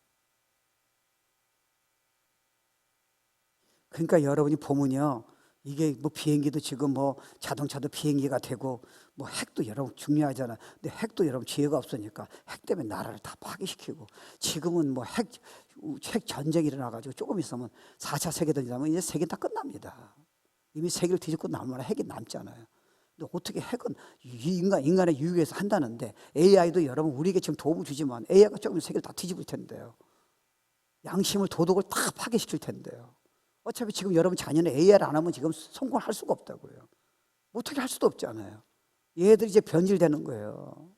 그러니까 여러분이 보면요, 이게 뭐 비행기도 지금 뭐 자동차도 비행기가 되고 뭐 핵도 여러분 중요하잖아. 근데 핵도 여러분 지혜가 없으니까 핵 때문에 나라를 다 파괴시키고, 지금은 뭐 핵 전쟁이 일어나가지고 조금 있으면 4차 세계대전이면 이제 세계 다 끝납니다. 이미 세계를 뒤집고 남으나 핵이 남잖아요. 근데 어떻게 핵은 인간의 유익에서 한다는데, AI도 여러분 우리에게 지금 도움을 주지만 AI가 조금 세계를 다 뒤집을 텐데요. 양심을 도덕을 다 파괴시킬 텐데요. 어차피 지금 여러분 자녀는 AR 안 하면 지금 성공할 수가 없다고요. 어떻게 할 수도 없잖아요. 얘들이 이제 변질되는 거예요.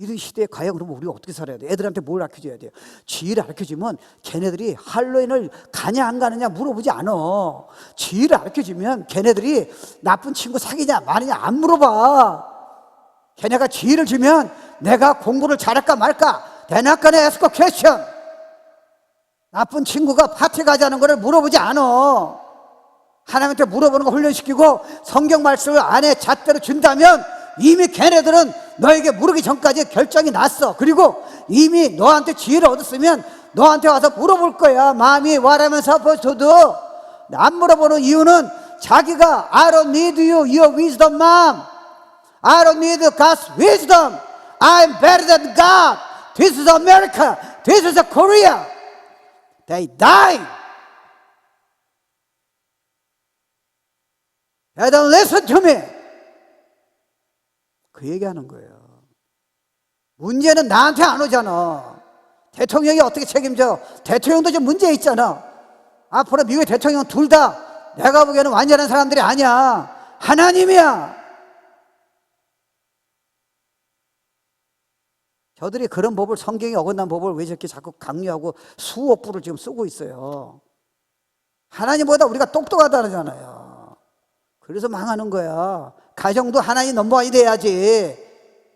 이런 시대에 과연 그러면 우리가 어떻게 살아야 돼? 애들한테 뭘 가르쳐줘야 돼요? 지혜를 가르쳐주면 걔네들이 할로윈을 가냐 안 가느냐 물어보지 않아. 지혜를 가르쳐주면 걔네들이 나쁜 친구 사귀냐 마느냐 안 물어봐. 걔네가 지혜를 주면 내가 공부를 잘할까 말까 They're not gonna ask a question. 나쁜 친구가 파티 가자는 거를 물어보지 않아. 하나님한테 물어보는 거 훈련시키고 성경 말씀을 안에 잣대로 준다면 이미 걔네들은 너에게 물으기 전까지 결정이 났어. 그리고 이미 너한테 지혜를 얻었으면 너한테 와서 물어볼 거야. 마음이 what am I supposed to do? 안 물어보는 이유는 자기가 I don't need you, your wisdom, mom. I don't need God's wisdom. I'm better than God. This is America. This is Korea. They die. They don't listen to me. 그 얘기하는 거예요. 문제는 나한테 안 오잖아. 대통령이 어떻게 책임져? 대통령도 좀 문제 있잖아. 앞으로 미국의 대통령 둘 다 내가 보기에는 완전한 사람들이 아니야. 하나님이야. 저들이 그런 법을, 성경에 어긋난 법을 왜 저렇게 자꾸 강요하고 수억 부를 지금 쓰고 있어요. 하나님보다 우리가 똑똑하다잖아요. 그래서 망하는 거야. 가정도 하나님 넘버원이 돼야지.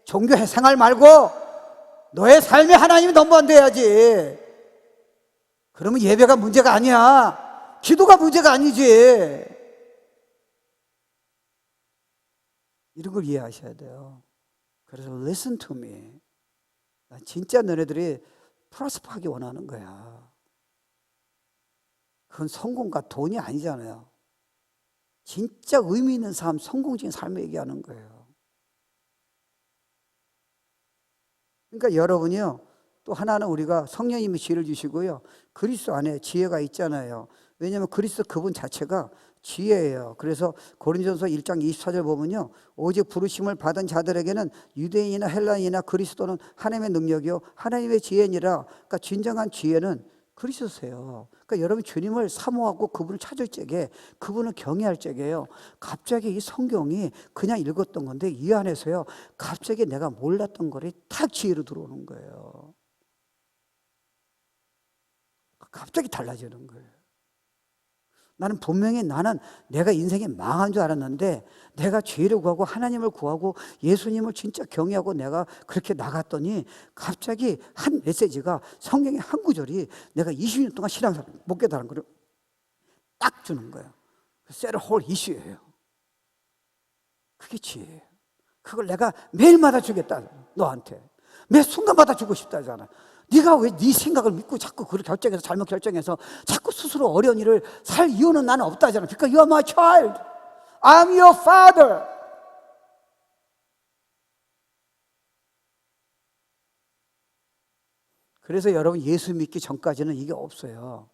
종교 생활 말고 너의 삶에 하나님이 넘버원 돼야지. 그러면 예배가 문제가 아니야. 기도가 문제가 아니지. 이런 걸 이해하셔야 돼요. 그래서 listen to me. 진짜 너네들이 프로스퍼하기 원하는 거야. 그건 성공과 돈이 아니잖아요. 진짜 의미 있는 삶, 성공적인 삶을 얘기하는 거예요. 그러니까 여러분이요, 또 하나는 우리가 성령님이 지혜를 주시고요, 그리스도 안에 지혜가 있잖아요. 왜냐하면 그리스도 그분 자체가 지혜예요. 그래서 고린도전서 1장 24절 보면요, 오직 부르심을 받은 자들에게는 유대인이나 헬라인이나 그리스도는 하나님의 능력이요 하나님의 지혜니라. 그러니까 진정한 지혜는 그리스도세요. 그러니까 여러분이 주님을 사모하고 그분을 찾을 적에, 그분을 경외할 적에요, 갑자기 이 성경이 그냥 읽었던 건데 이 안에서요 갑자기 내가 몰랐던 거를 탁 지혜로 들어오는 거예요. 갑자기 달라지는 거예요. 나는 분명히 내가 인생이 망한 줄 알았는데 내가 죄를 구하고 하나님을 구하고 예수님을 진짜 경외하고 내가 그렇게 나갔더니 갑자기 한 메시지가, 성경의 한 구절이 내가 20년 동안 신앙생활 못 깨달은 거를 딱 주는 거예요. 셋 홀 이슈예요. 그게 지혜예요. 그걸 내가 매일마다 주겠다. 너한테 매 순간마다 주고 싶다잖아. 네가 왜 네 생각을 믿고 자꾸 그걸 결정해서, 잘못 결정해서 자꾸 스스로 어려운 일을 살 이유는 나는 없다잖아. Because you are my child. I'm your father. 그래서 여러분, 예수 믿기 전까지는 이게 없어요.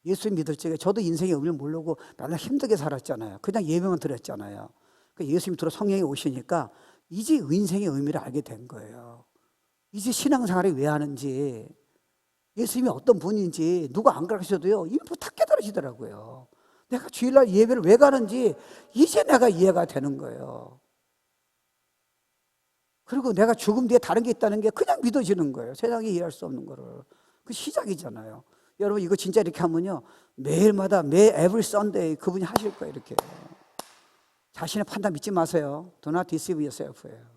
예수 믿을 적에 저도 인생의 의미를 모르고 맨날 힘들게 살았잖아요. 그냥 예배만 드렸잖아요. 그러니까 예수님 들어 성령이 오시니까 이제 인생의 의미를 알게 된 거예요. 이제 신앙생활이 왜 하는지, 예수님이 어떤 분인지 누가 안 가르쳐도요 이미 다 깨달으시더라고요. 내가 주일날 예배를 왜 가는지 이제 내가 이해가 되는 거예요. 그리고 내가 죽음 뒤에 다른 게 있다는 게 그냥 믿어지는 거예요. 세상이 이해할 수 없는 거를. 그 시작이잖아요. 여러분, 이거 진짜 이렇게 하면요 매일마다 every Sunday 그분이 하실 거예요. 이렇게 자신의 판단 믿지 마세요. Do not deceive yourself예요.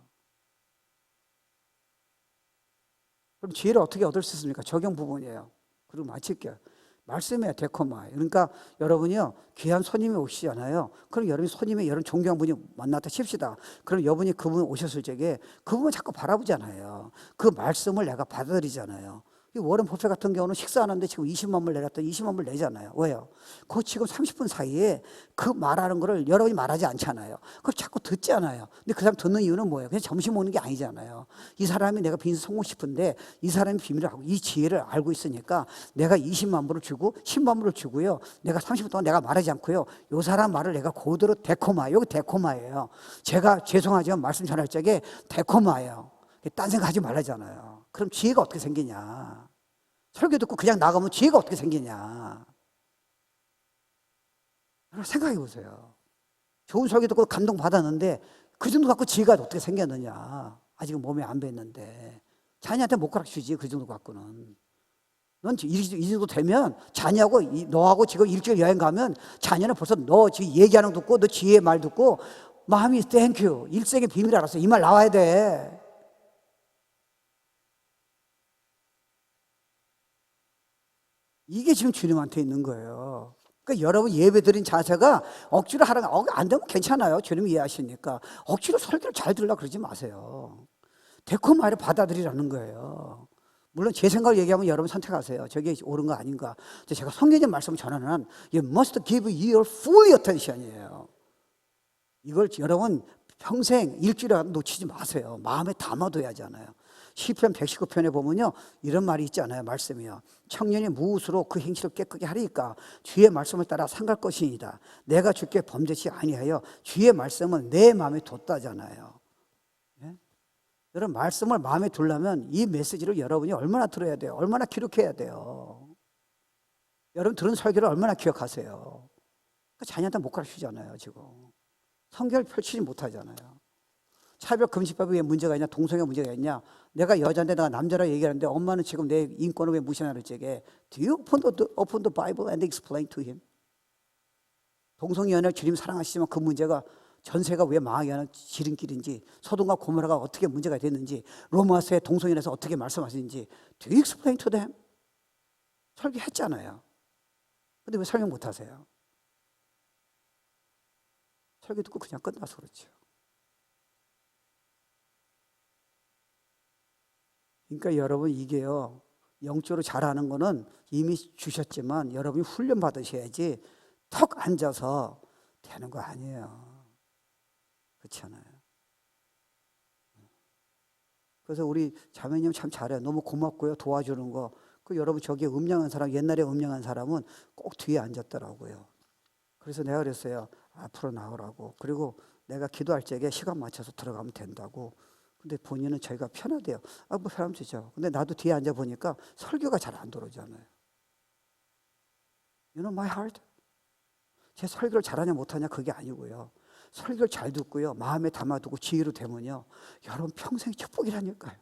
그럼 지혜를 어떻게 얻을 수 있습니까? 적용 부분이에요. 그리고 마칠게요. 말씀에 데코마. 그러니까 여러분이요 귀한 손님이 오시잖아요. 그럼 여러분이 손님의 여러분 존경한 분이 만났다 칩시다. 그럼 여러분이 그분 오셨을 적에 그분을 자꾸 바라보잖아요. 그 말씀을 내가 받아들이잖아요. 이 워런 버핏 같은 경우는 식사하는데 지금 20만 불 내렸더니 20만 불 내잖아요. 왜요? 그 지금 30분 사이에 그 말하는 거를 여러분이 말하지 않잖아요. 그걸 자꾸 듣잖아요. 근데 그 사람 듣는 이유는 뭐예요? 그냥 점심 먹는 게 아니잖아요. 이 사람이 내가 비즈니스 성공 싶은데 이 사람이 비밀을 알고 이 지혜를 알고 있으니까 내가 20만 불을 주고 10만 불을 주고요, 내가 30분 동안 내가 말하지 않고요, 이 사람 말을 내가 그대로 데코마. 여기 데코마예요. 제가 죄송하지만 말씀 전할 적에 데코마예요. 딴 생각하지 말라잖아요. 그럼 지혜가 어떻게 생기냐? 설교 듣고 그냥 나가면 지혜가 어떻게 생기냐? 여러분 생각해 보세요. 좋은 설교 듣고 감동받았는데 그 정도 갖고 지혜가 어떻게 생겼느냐. 아직은 몸에 안 뱄는데. 자녀한테 못 가르치지 그 정도 갖고는. 넌 이 정도 되면 자녀하고 너하고 지금 일주일 여행 가면 자녀는 벌써 너 지금 얘기하는 거 듣고 너 지혜의 말 듣고 마음이 땡큐 일생의 비밀 알았어. 이 말 나와야 돼. 이게 지금 주님한테 있는 거예요. 그러니까 여러분 예배 드린 자세가 억지로 하라가 안 되면 괜찮아요. 주님 이해하시니까. 억지로 설교를 잘 들으려고 그러지 마세요. 데코마이를 받아들이라는 거예요. 물론 제 생각을 얘기하면 여러분 선택하세요. 저게 옳은 거 아닌가. 제가 성경의 말씀을 전하는 한 You must give your full attention이에요. 이걸 여러분 평생 일주일에 놓치지 마세요. 마음에 담아둬야 하잖아요. 시편 119편에 보면요 이런 말이 있잖아요. 말씀이요. 청년이 무엇으로 그 행실을 깨끗게 하리까 주의 말씀을 따라 상갈 것이니이다. 내가 주께 범죄치 아니하여 주의 말씀은 내 마음에 뒀다잖아요. 예? 여러분 말씀을 마음에 두려면 이 메시지를 여러분이 얼마나 들어야 돼요? 얼마나 기록해야 돼요? 여러분 들은 설교를 얼마나 기억하세요? 그러니까 자녀한테 못 가르치잖아요. 지금 성경을 펼치지 못하잖아요. 차별금지법이 왜 문제가 있냐? 동성애 문제가 있냐? 내가 여자인데 내가 남자라 얘기하는데 엄마는 지금 내 인권을 왜 무시하는 저게 Do you open the Bible and explain to him? 동성애 연애를 주님 사랑하시지만 그 문제가 전세가 왜 망하게 하는 지름길인지 소돔과 고모라가 어떻게 문제가 됐는지 로마서의 동성애에서 어떻게 말씀하시는지 Do you explain to them? 설교했잖아요. 근데 왜 설명 못하세요? 설교 듣고 그냥 끝나서 그렇죠. 그러니까 여러분 이게요 영적으로 잘하는 거는 이미 주셨지만 여러분이 훈련 받으셔야지 턱 앉아서 되는 거 아니에요. 그렇잖아요. 그래서 우리 자매님 참 잘해요. 너무 고맙고요. 도와주는 거. 그 여러분 저기 음량한 사람 옛날에 음량한 사람은 꼭 뒤에 앉았더라고요. 그래서 내가 그랬어요. 앞으로 나오라고. 그리고 내가 기도할 적에 시간 맞춰서 들어가면 된다고. 근데 본인은 저희가 편하대요. 뭐 편하면 되죠. 근데 나도 뒤에 앉아 보니까 설교가 잘 안 들어오잖아요. You know my heart? 제 설교를 잘하냐 못하냐 그게 아니고요. 설교를 잘 듣고요. 마음에 담아두고 지혜로 되면요. 여러분 평생 축복이라니까요.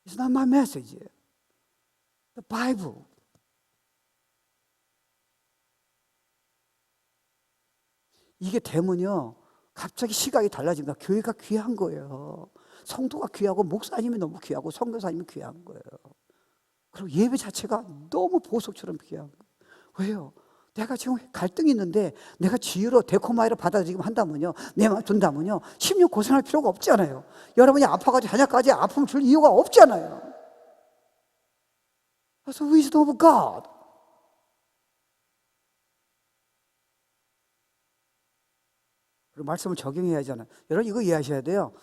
It's not my message. The Bible. 이게 되면요. 갑자기 시각이 달라집니다. 교회가 귀한 거예요. 성도가 귀하고 목사님이 너무 귀하고 선교사님이 귀한 거예요. 그리고 예배 자체가 너무 보석처럼 귀한 거예요. 왜요? 내가 지금 갈등이 있는데 내가 지혜로 데코마이를 받아들이기만 한다면요. 내 마음 둔다면요. 10년 고생할 필요가 없잖아요. 여러분이 아파가지고 자녀까지 아픔을 줄 이유가 없잖아요. 그래서 wisdom of God. 그리고 말씀을 적용해야 하잖아요. 여러분 이거 이해하셔야 돼요.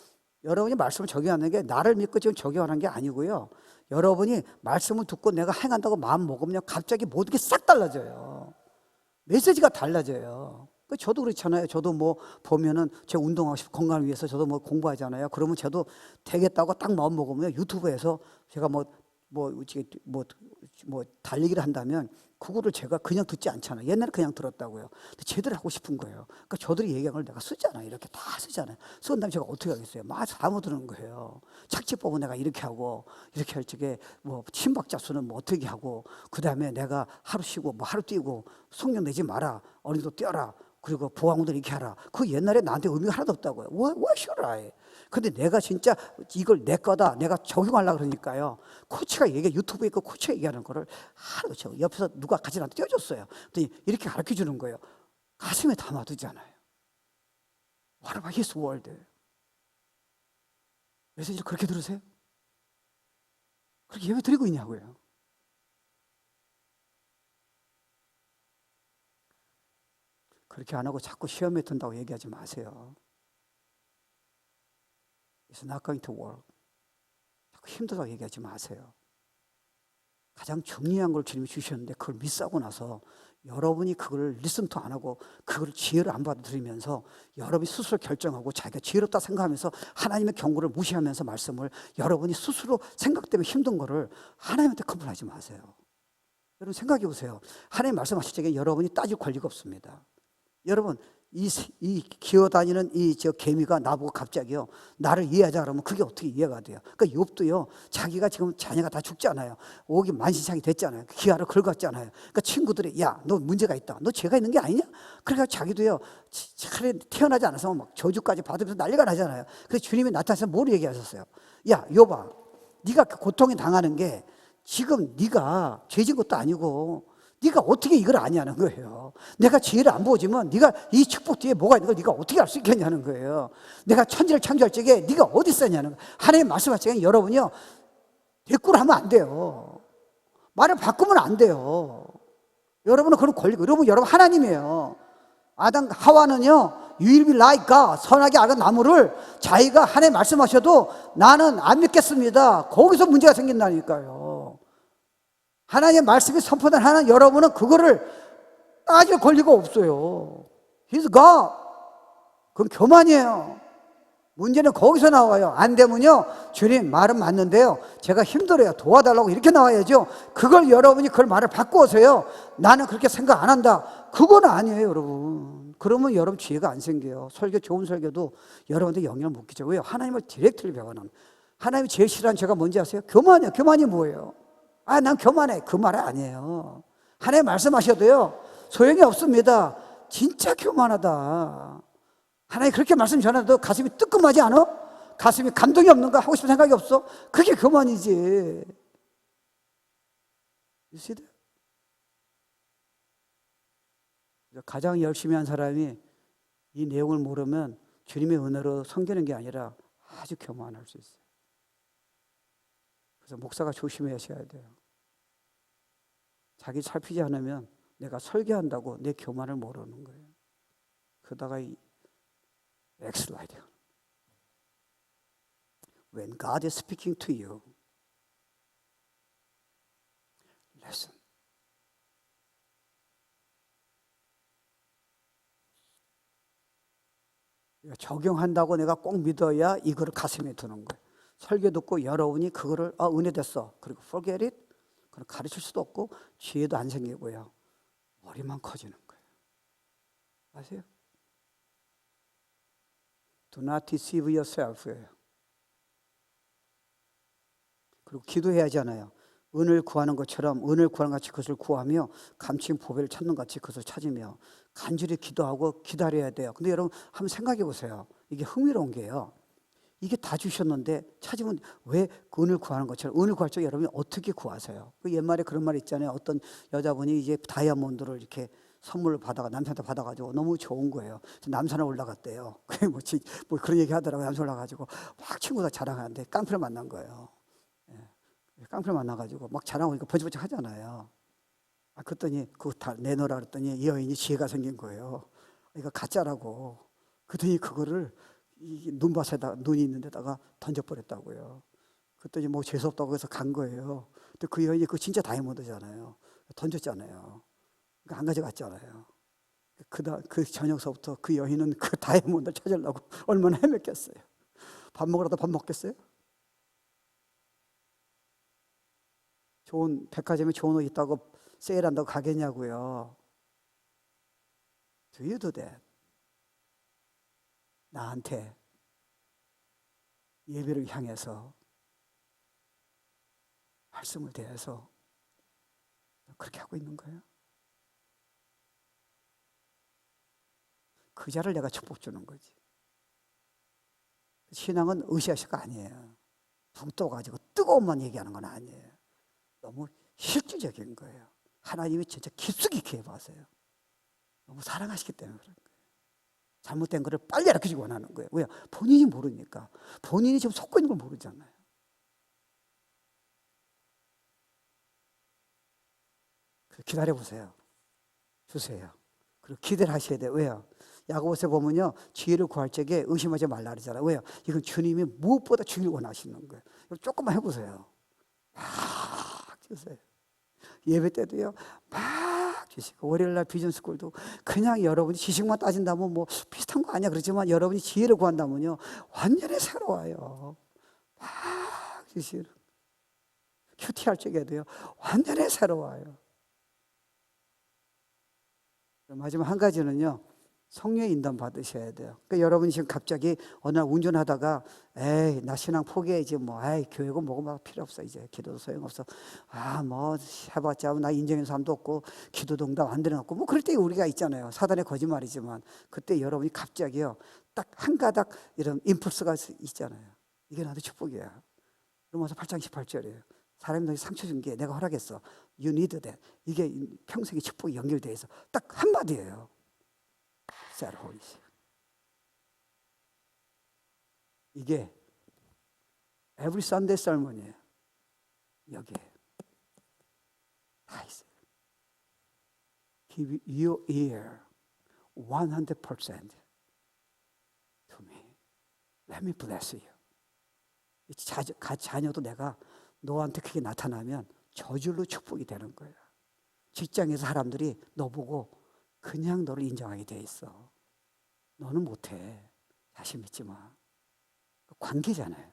여러분이 말씀을 적용하는 게 나를 믿고 지금 적용하는 게 아니고요. 여러분이 말씀을 듣고 내가 행한다고 마음 먹으면 갑자기 모든 게 싹 달라져요. 메시지가 달라져요. 저도 그렇잖아요. 저도 뭐 보면은 제 운동하고 싶고 건강을 위해서 저도 뭐 공부하잖아요. 그러면 저도 되겠다고 딱 마음 먹으면 유튜브에서 제가 달리기를 한다면 그거를 제가 그냥 듣지 않잖아요. 옛날에 그냥 들었다고요. 근데 제대로 하고 싶은 거예요. 그러니까 저들이 얘기한 걸 내가 쓰잖아요. 이렇게 다 쓰잖아요. 쓴 다음에 제가 어떻게 하겠어요? 막 잘못 들은 거예요. 착지법은 내가 이렇게 하고 이렇게 할 적에 뭐 침박자 수는 뭐 어떻게 하고 그 다음에 내가 하루 쉬고 뭐 하루 뛰고 성령 내지 마라. 어린이도 뛰어라. 그리고 보강들 이렇게 하라. 그 옛날에 나한테 의미가 하나도 없다고요. What should I? 근데 내가 진짜 이걸 내 거다. 내가 적용하려고 그러니까요. 코치가 유튜브에 그 코치가 얘기하는 거를 하루 저 옆에서 누가 같이 나한테 띄워줬어요. 그랬더니 이렇게 가르쳐 주는 거예요. 가슴에 담아두잖아요. What about his word? 메시지를 그렇게 들으세요? 그렇게 예배 드리고 있냐고요. 그렇게 안 하고 자꾸 시험에 든다고 얘기하지 마세요. It's not going to work. 자꾸 힘들다고 얘기하지 마세요. 가장 중요한 걸 주님이 주셨는데 그걸 미스하고 나서 여러분이 그걸 리슨도 안 하고 그걸 지혜를 안 받아들이면서 여러분이 스스로 결정하고 자기가 지혜롭다 생각하면서 하나님의 경고를 무시하면서 말씀을 여러분이 스스로 생각 때문에 힘든 거를 하나님한테 컴플하지 마세요. 여러분 생각해 보세요. 하나님 말씀하실 적에 여러분이 따질 권리가 없습니다. 여러분, 이 기어다니는 저 개미가 나보고 갑자기요, 나를 이해하자 그러면 그게 어떻게 이해가 돼요? 그러니까 욥도요, 자기가 지금 자녀가 다 죽잖아요. 옥이 만신창이 됐잖아요. 기아를 긁었잖아요. 그러니까 친구들이, 야, 너 문제가 있다. 너 죄가 있는 게 아니냐? 그러니까 자기도요, 차라리 태어나지 않았으면 막 저주까지 받으면서 난리가 나잖아요. 그래서 주님이 나타나서 뭘 얘기하셨어요? 야, 욥아, 네가 고통이 당하는 게 지금 네가 죄진 것도 아니고 네가 어떻게 이걸 아냐는 거예요. 내가 지혜를 안 보여주면 네가 이 축복 뒤에 뭐가 있는 걸 네가 어떻게 알 수 있겠냐는 거예요. 내가 천지를 창조할 적에 네가 어디 있었냐는 거예요. 하나님 말씀할 적에 여러분이요, 대꾸를 하면 안 돼요. 말을 바꾸면 안 돼요. 여러분은 그런 권리고, 여러분 하나님이에요. 아담 하와는요, you will be like God, 선하게 악은 나무를 자기가 하나님 말씀하셔도 나는 안 믿겠습니다. 거기서 문제가 생긴다니까요. 하나님의 말씀이 선포된 하나님, 여러분은 그거를 따질 권리가 없어요. He's God. 그건 교만이에요. 문제는 거기서 나와요. 안 되면요, 주님 말은 맞는데요, 제가 힘들어요, 도와달라고 이렇게 나와야죠. 그걸 여러분이 그걸 말을 바꾸어서요, 나는 그렇게 생각 안 한다, 그건 아니에요, 여러분. 그러면 여러분 지혜가 안 생겨요. 설교, 좋은 설교도 여러분한테 영향을 못 끼죠. 왜요? 하나님을 디렉트를 배워는. 하나님이 제일 싫어하는 죄가 뭔지 아세요? 교만이에요. 교만이 뭐예요? 아, 난 교만해. 그 말 아니에요. 하나님 말씀하셔도요, 소용이 없습니다. 진짜 교만하다. 하나님 그렇게 말씀 전해도 가슴이 뜨끔하지 않아? 가슴이 감동이 없는가? 하고 싶은 생각이 없어? 그게 교만이지. You see that? 가장 열심히 한 사람이 이 내용을 모르면 주님의 은혜로 섬기는 게 아니라 아주 교만할 수 있어요. 그래서 목사가 조심하셔야 돼요. 자기 살피지 않으면 내가 설교한다고 내 교만을 모르는 거예요. 그러다가 이 backslide. When God is speaking to you, listen. 적용한다고 내가 꼭 믿어야 이거를 가슴에 두는 거예요. 설교 듣고 여러분이 그거를 은혜 됐어, 그리고 forget it, 그걸 가르칠 수도 없고 지혜도 안 생기고요, 머리만 커지는 거예요. 아세요? Do not deceive yourself예요. 그리고 기도해야 하잖아요. 은을 구하는 것처럼 은을 구하는 같이 그것을 구하며 감추인 보배를 찾는 같이 그것을 찾으며 간절히 기도하고 기다려야 돼요. 근데 여러분 한번 생각해 보세요. 이게 흥미로운 게요, 이게 다 주셨는데 찾으면 왜 그 은을 구하는 것처럼, 은을 구할 때 여러분이 어떻게 구하세요? 그 옛말에 그런 말 있잖아요. 어떤 여자분이 이제 다이아몬드를 이렇게 선물을 받아가 남편한테 받아가지고 너무 좋은 거예요. 남산에 올라갔대요. 그게 뭐 그런 얘기 하더라고요. 남산 올라가지고 막 친구가 자랑하는데 깡패를 만난 거예요. 깡패를 만나가지고 막 자랑하니까 버쩍버쩍 하잖아요. 그랬더니 그거 다 내놓으라 그랬더니 이 여인이 지혜가 생긴 거예요. 이거 가짜라고. 그랬더니 그거를 이 눈밭에다, 눈이 있는 데다가 던져버렸다고요. 그랬더니 뭐 재수없다고 해서 간 거예요. 근데 그 여인이 그거 진짜 다이아몬드잖아요. 던졌잖아요. 그러니까 안 가져갔잖아요. 그 저녁서부터 그 여인은 그 다이아몬드를 찾으려고 얼마나 헤맸겠어요. 밥 먹으러도 밥 먹겠어요? 좋은 백화점에 좋은 옷 있다고 세일한다고 가겠냐고요. Do you do that? 나한테 예배를 향해서 말씀을 대해서 그렇게 하고 있는 거예요? 그 자를 내가 축복 주는 거지. 신앙은 으쌰으쌰가 아니에요. 붕 떠가지고 뜨거운만 얘기하는 건 아니에요. 너무 실질적인 거예요. 하나님이 진짜 깊숙이 기회봐서요. 너무 사랑하시기 때문에 그런 거예요. 잘못된 거를 빨리 알려주기 원하는 거예요. 왜요? 본인이 모르니까. 본인이 지금 속고 있는 걸 모르잖아요. 기다려보세요. 주세요. 그리고 기대를 하셔야 돼요. 왜요? 야고보서에 보면요, 지혜를 구할 적에 의심하지 말라 그러잖아요. 왜요? 이건 주님이 무엇보다 주기를 원하시는 거예요. 조금만 해보세요. 막 주세요. 예배 때도요, 막 주시고, 월요일날 비전스쿨도 그냥 여러분이 지식만 따진다면 뭐 비슷한 거 아니야 그렇지만 여러분이 지혜를 구한다면요, 완전히 새로워요. 막 주시는. 큐티할 적에도요, 완전히 새로워요. 마지막 한 가지는요, 성령의 인도함 받으셔야 돼요. 그러니까 여러분이 지금 갑자기 어느 날 운전하다가 에이 나 신앙 포기해야지 뭐 에이 교회고 뭐고 막 필요 없어 이제 기도도 소용없어 아 뭐 해봤자 나 인정하는 사람도 없고 기도도 응답 안 되는 것 같고 뭐 그럴 때 우리가 있잖아요. 사단의 거짓말이지만 그때 여러분이 갑자기요 딱 한 가닥 이런 임펄스가 있잖아요. 이게 나도 축복이야. 로마서 8장 18절이에요. 사람이 너희 상처 준 게 내가 허락했어. You need that. 이게 평생의 축복이 연결돼 있어. 딱 한마디예요. Set holy. 이게 every Sunday sermon이에요. 여기에 다 있어요. Give your ear 100% to me. Let me bless you. 자녀도 내가 너한테 그게 나타나면 저절로 축복이 되는 거예요. 직장에서 사람들이 너 보고 그냥 너를 인정하게 돼 있어. 너는 못해. 자신 믿지 마. 관계잖아요.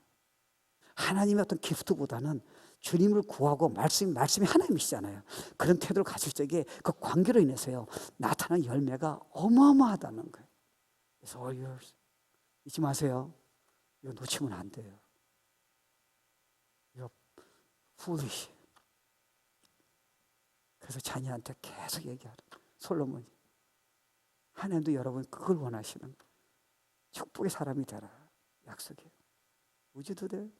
하나님의 어떤 기프트보다는 주님을 구하고 말씀이 하나님이시잖아요. 그런 태도를 가질 적에 그 관계로 인해서요 나타나는 열매가 어마어마하다는 거예요. It's all yours. 잊지 마세요. 이거 놓치면 안 돼요. You're foolish. 그래서 자녀한테 계속 얘기하는 솔로몬이 하나님도 여러분 그걸 원하시는 거예요. 축복의 사람이 되라 약속이에요. Would you do that?